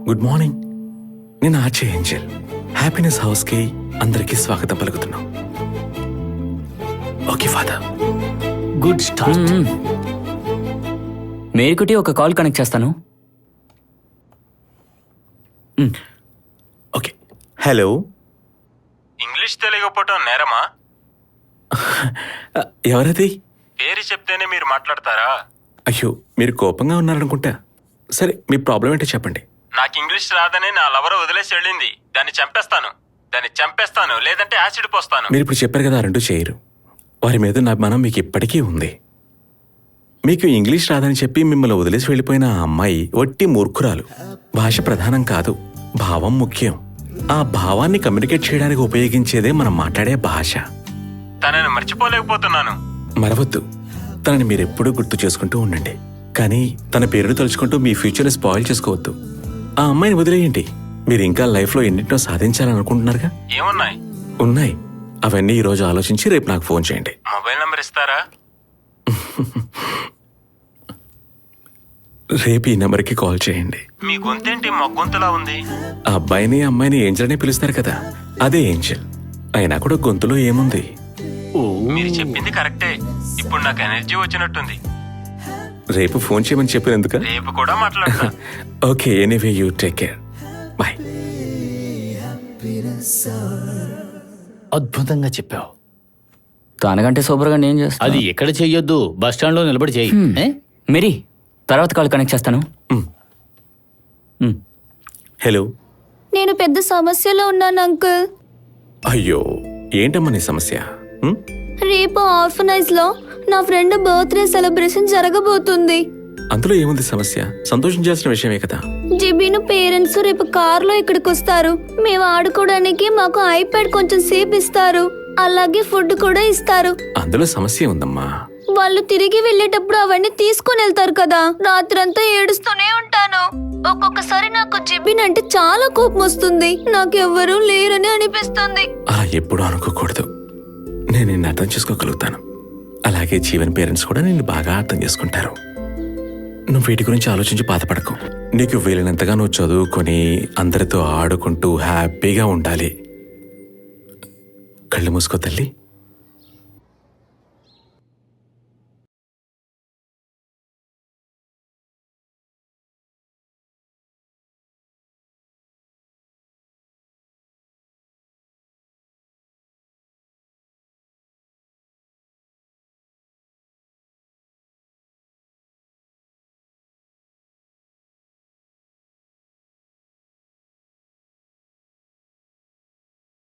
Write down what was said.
Good morning. నేను ఆర్చే Angel. Happiness హౌస్కి అందరికీ స్వాగతం పలుకుతున్నాం. Okay father. Good start. మేరుకుటి ఒక కాల్ కనెక్ట్ చేస్తాను. ఓకే. హలో. ఇంగ్లీష్ తెలియకపోవటం నేరమా? ఎవరది? పేరు చెప్తేనే మీరు మాట్లాడతారా? అయ్యో, మీరు కోపంగా ఉన్నారనుకుంటా. సరే, మీ ప్రాబ్లం ఏంటో చెప్పండి. నాకు ఇంగ్లీష్ రాదని నా లవర్ వదిలేసి వెళ్ళింది. దాన్ని చంపేస్తాను లేదంటే యాసిడ్ పోస్తాను. మీరు ఇప్పుడు చెప్పారు కదా, రెండు చేయరు. వారి మీద నా అభిమానం మీకు ఇప్పటికీ ఉంది. మీకు ఇంగ్లీష్ రాదని చెప్పి మిమ్మల్ని వదిలేసి వెళ్ళిపోయిన ఆ అమ్మాయి ఒట్టి మూర్ఖురాలు. భాష ప్రధానం కాదు, భావం ముఖ్యం. ఆ భావాన్ని కమ్యూనికేట్ చేయడానికి ఉపయోగించేదే మనం మాట్లాడే భాష. తనని మర్చిపోలేకపోతున్నాను. మరవద్దు, తనని మీరెప్పుడూ గుర్తు చేసుకుంటూ ఉండండి. కానీ తన పేరును తలుచుకుంటూ మీ ఫ్యూచర్ని స్పాయిల్ చేసుకోవద్దు. ఆ అమ్మాయిని వదిలేయండి. మీరు ఇంకా లైఫ్లో ఎన్నింటినో సాధించాలనుకుంటున్నారుగా. ఏమున్నాయి? ఉన్నాయి. అవన్నీ ఈరోజు ఆలోచించి రేపు నాకు ఫోన్ చేయండి. మొబైల్ నంబర్ ఇస్తారా? రేపు ఈ నెంబర్కి కాల్ చేయండి. మీ గొంతేంటి మొగ్గొంతులా ఉంది? ఆ అబ్బాయిని అమ్మాయిని ఏంజల్ అనే పిలుస్తారు కదా, అదే ఏంజల్. అయినా కూడా గొంతులో ఏముంది? మీరు చెప్పింది కరెక్టే. ఇప్పుడు నాకు ఎనర్జీ వచ్చినట్టుంది. రేపు ఫోన్ చేయమని చెప్పినందుక? రేపు కూడా మాట్లాడతా. Okay, anyway you take care. Bye. అద్భుతంగా చెప్పావు. తనకంటే సూపర్గా నేను చేస్తాను. అది ఎక్కడ చెయ్యొద్దు, బస్ స్టాండ్ లో నిలబడి చెయ్యి. మేరీ, తర్వాత కాల్ కనెక్ట్ చేస్తాను. హలో. నేను పెద్ద సమస్యలో ఉన్నాను అంకుల్. అయ్యో, ఏంటమ్మా నీ సమస్య? రేపు ఆర్ఫనైజ్ లో నా ఫ్రెండ్ బర్త్డే సెలబ్రేషన్ జరగబోతుంది. అందులో ఏముంది సమస్య? సంతోషించాల్సిన విషయమే కదా. జిబిను పేరెంట్స్ రేపు కార్లో ఇక్కడికి వస్తారు. మేము ఆడుకోవడానికి మాకు ఐప్యాడ్ కొంచెం సేపు ఇస్తారు. అలాగే ఫుడ్ కూడా ఇస్తారు. అందులో సమస్య ఉందమ్మా. వాళ్ళు తిరిగి వెళ్ళేటప్పుడు అవన్నీ తీసుకుని వెళ్తారు కదా. రాత్రంతా ఏడుస్తూనే ఉంటాను. ఒక్కొక్కసారి నాకు జిబిన్ అంటే చాలా కోపం వస్తుంది. నాకెవ్వరూ లేరని అనిపిస్తుంది. అలా ఎప్పుడూ అనుకోకూడదు. నేను నిన్ను అర్థం చేసుకోగలుగుతాను. అలాగే జీవన్ పేరెంట్స్ కూడా నిన్ను బాగా అర్థం చేసుకుంటారు. నువ్వు వీటి గురించి ఆలోచించి బాధపడకు. నీకు వీలైనంతగా నువ్వు చదువుకొని అందరితో ఆడుకుంటూ హ్యాపీగా ఉండాలి. కళ్ళు మూసుకో తల్లి.